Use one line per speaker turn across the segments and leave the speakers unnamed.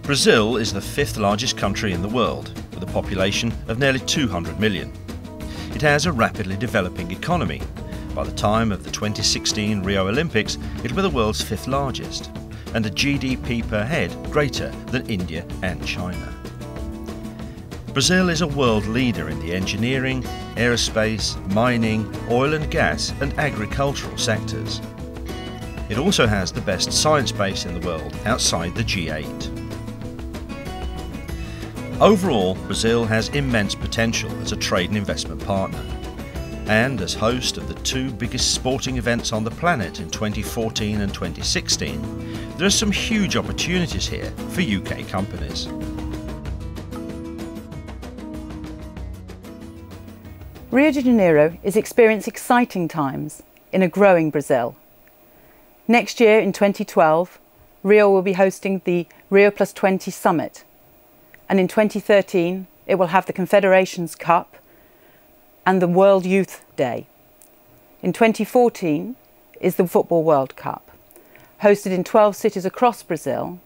Brazil is the fifth largest country in the world, with a population of nearly 200 million. It has a rapidly developing economy. By the time of the 2016 Rio Olympics, it will be the world's fifth largest, and a GDP per head greater than India and China. Brazil is a world leader in the engineering, aerospace, mining, oil and gas and agricultural sectors. It also has the best science base in the world outside the G8. Overall, Brazil has immense potential as a trade and investment partner. And as host of the two biggest sporting events on the planet in 2014 and 2016, there are some huge opportunities here for UK companies.
Rio de Janeiro is experiencing exciting times in a growing Brazil. Next year in 2012, Rio will be hosting the Rio+20 Summit, and in 2013 it will have the Confederations Cup and the World Youth Day. In 2014 is the Football World Cup, hosted in 12 cities across Brazil,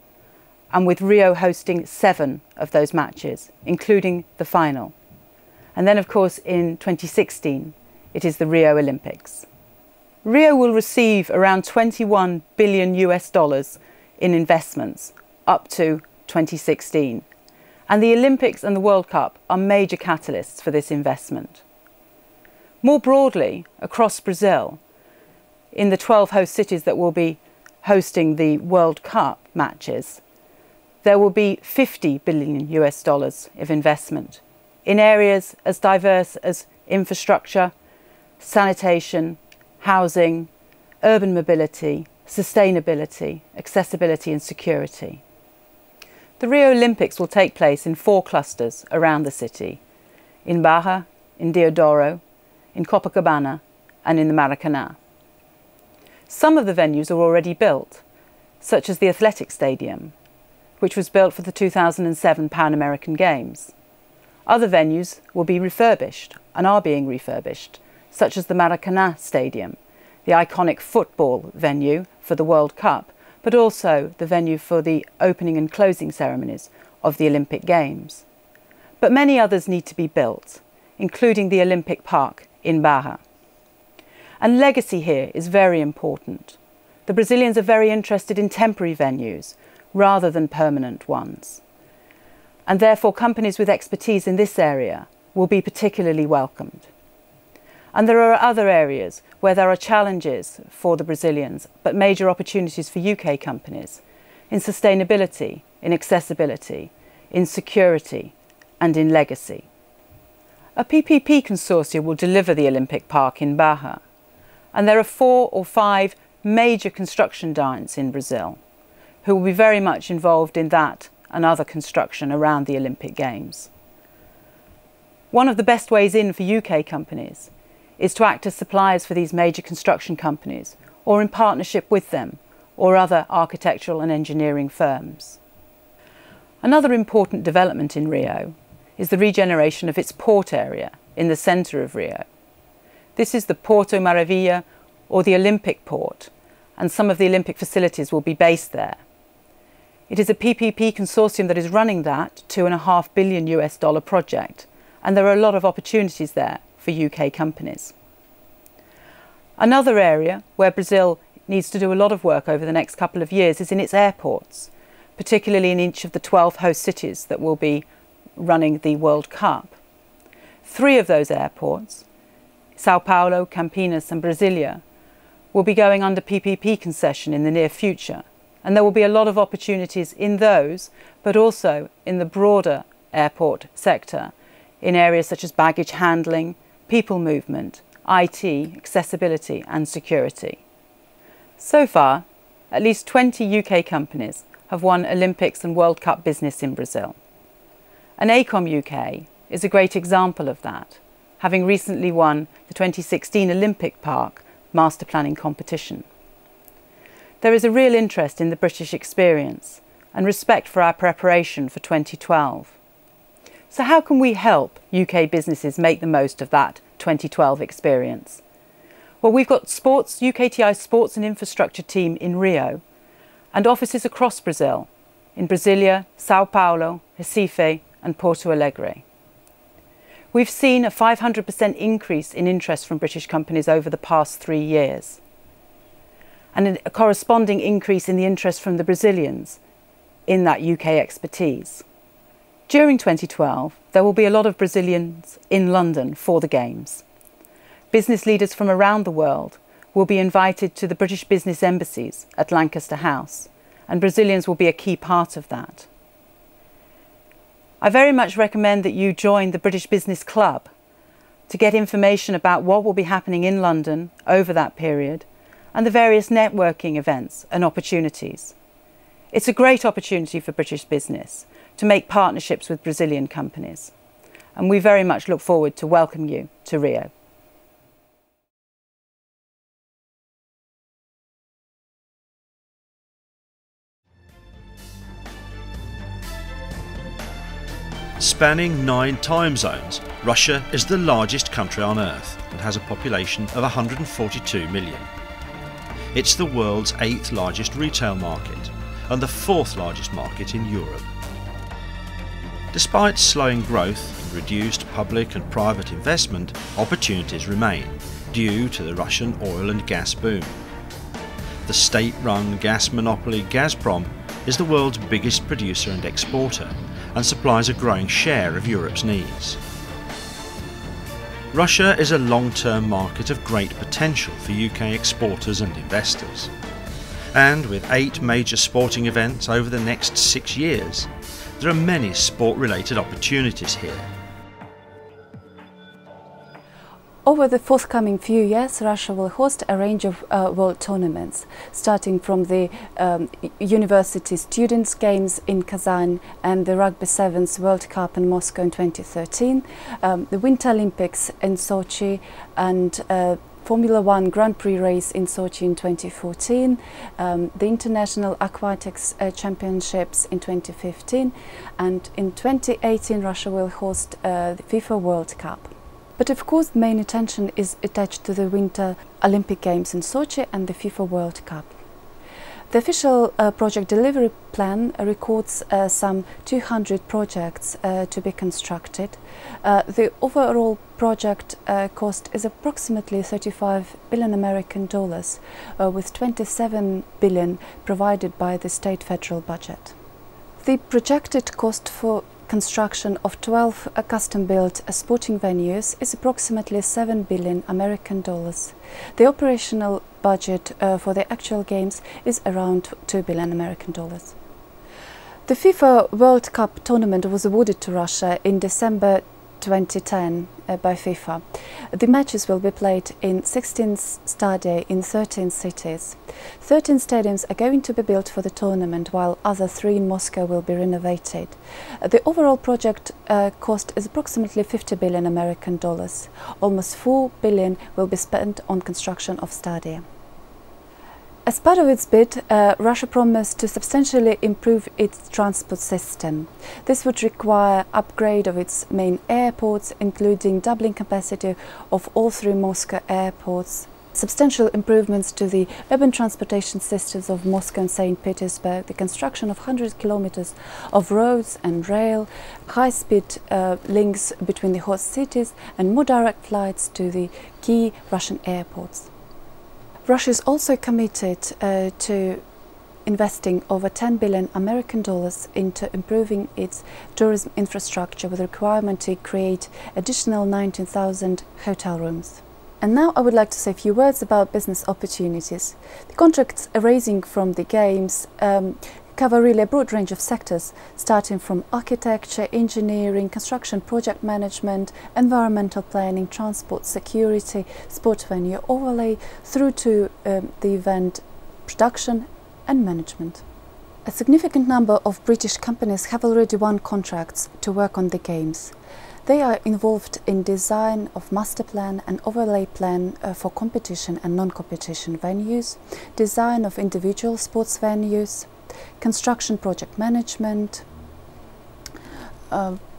and with Rio hosting 7 of those matches, including the final. And then of course in 2016 it is the Rio Olympics. Rio will receive around $21 billion in investments up to 2016. And the Olympics and the World Cup are major catalysts for this investment. More broadly, across Brazil, in the 12 host cities that will be hosting the World Cup matches, there will be $50 billion of investment in areas as diverse as infrastructure, sanitation, housing, urban mobility, sustainability, accessibility and security. The Rio Olympics will take place in 4 clusters around the city, in Barra, in Deodoro, in Copacabana and in the Maracanã. Some of the venues are already built, such as the Athletic Stadium, which was built for the 2007 Pan American Games. Other venues will be refurbished and are being refurbished, such as the Maracanã Stadium, the iconic football venue for the World Cup, but also the venue for the opening and closing ceremonies of the Olympic Games. But many others need to be built, including the Olympic Park in Barra. And legacy here is very important. The Brazilians are very interested in temporary venues rather than permanent ones. And therefore companies with expertise in this area will be particularly welcomed. And there are other areas where there are challenges for the Brazilians, but major opportunities for UK companies, in sustainability, in accessibility, in security and in legacy. A PPP consortium will deliver the Olympic Park in Barra, and there are 4 or 5 major construction giants in Brazil who will be very much involved in that and other construction around the Olympic Games. One of the best ways in for UK companies is to act as suppliers for these major construction companies, or in partnership with them, or other architectural and engineering firms. Another important development in Rio is the regeneration of its port area in the centre of Rio. This is the Porto Maravilha, or the Olympic Port, and some of the Olympic facilities will be based there. It is a PPP consortium that is running that $2.5 billion project, and there are a lot of opportunities there for UK companies. Another area where Brazil needs to do a lot of work over the next couple of years is in its airports, particularly in each of the 12 host cities that will be running the World Cup. 3 of those airports, Sao Paulo, Campinas and Brasilia, will be going under PPP concession in the near future, and there will be a lot of opportunities in those, but also in the broader airport sector, in areas such as baggage handling, people movement, IT, accessibility and security. So far, at least 20 UK companies have won Olympics and World Cup business in Brazil. And AECOM UK is a great example of that, having recently won the 2016 Olympic Park master planning competition. There is a real interest in the British experience and respect for our preparation for 2012. So how can we help UK businesses make the most of that 2012 experience? Well, we've got UKTI sports and infrastructure team in Rio and offices across Brazil in Brasilia, Sao Paulo, Recife and Porto Alegre. We've seen a 500% increase in interest from British companies over the past 3 years, and a corresponding increase in the interest from the Brazilians in that UK expertise. During 2012, there will be a lot of Brazilians in London for the Games. Business leaders from around the world will be invited to the British business embassies at Lancaster House, and Brazilians will be a key part of that. I very much recommend that you join the British Business Club to get information about what will be happening in London over that period and the various networking events and opportunities. It's a great opportunity for British business to make partnerships with Brazilian companies, and we very much look forward to welcome you to Rio.
Spanning 9 time zones, Russia is the largest country on Earth and has a population of 142 million. It's the world's 8th largest retail market and the 4th largest market in Europe. Despite slowing growth and reduced public and private investment, opportunities remain due to the Russian oil and gas boom. The state-run gas monopoly Gazprom is the world's biggest producer and exporter and supplies a growing share of Europe's needs. Russia is a long-term market of great potential for UK exporters and investors. And with 8 major sporting events over the next 6 years, there are many sport-related opportunities here.
Over the forthcoming few years, Russia will host a range of world tournaments, starting from the University Students' Games in Kazan and the Rugby Sevens World Cup in Moscow in 2013, the Winter Olympics in Sochi and Formula One Grand Prix race in Sochi in 2014, the International Aquatics Championships in 2015, and in 2018 Russia will host the FIFA World Cup. But of course, the main attention is attached to the Winter Olympic Games in Sochi and the FIFA World Cup. The official project delivery plan records some 200 projects to be constructed. The overall project cost is approximately 35 billion American dollars, with 27 billion provided by the state federal budget. The projected cost for construction of 12 custom-built sporting venues is approximately 7 billion American dollars. The operational budget for the actual games is around 2 billion American dollars. The FIFA World Cup tournament was awarded to Russia in December 2010 by FIFA. The matches will be played in 16 stadia in 13 cities. 13 stadiums are going to be built for the tournament, while other 3 in Moscow will be renovated. The overall project cost is approximately 50 billion American dollars. Almost 4 billion will be spent on construction of stadia. As part of its bid, Russia promised to substantially improve its transport system. This would require upgrade of its main airports, including doubling capacity of all 3 Moscow airports, substantial improvements to the urban transportation systems of Moscow and St. Petersburg, the construction of 100 kilometers of roads and rail, high-speed links between the host cities, and more direct flights to the key Russian airports. Russia is also committed to investing over 10 billion American dollars into improving its tourism infrastructure, with a requirement to create additional 19,000 hotel rooms. And now I would like to say a few words about business opportunities. The contracts arising from the Games cover really a broad range of sectors, starting from architecture, engineering, construction, project management, environmental planning, transport, security, sport venue overlay, through to the event production and management. A significant number of British companies have already won contracts to work on the Games. They are involved in design of master plan and overlay plan for competition and non-competition venues, design of individual sports venues, construction project management,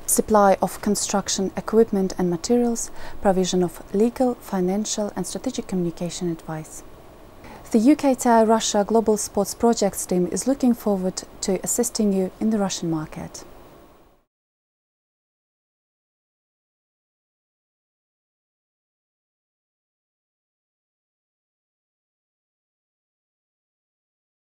supply of construction equipment and materials, provision of legal, financial and strategic communication advice. The UKTI Russia Global Sports Projects team is looking forward to assisting you in the Russian market.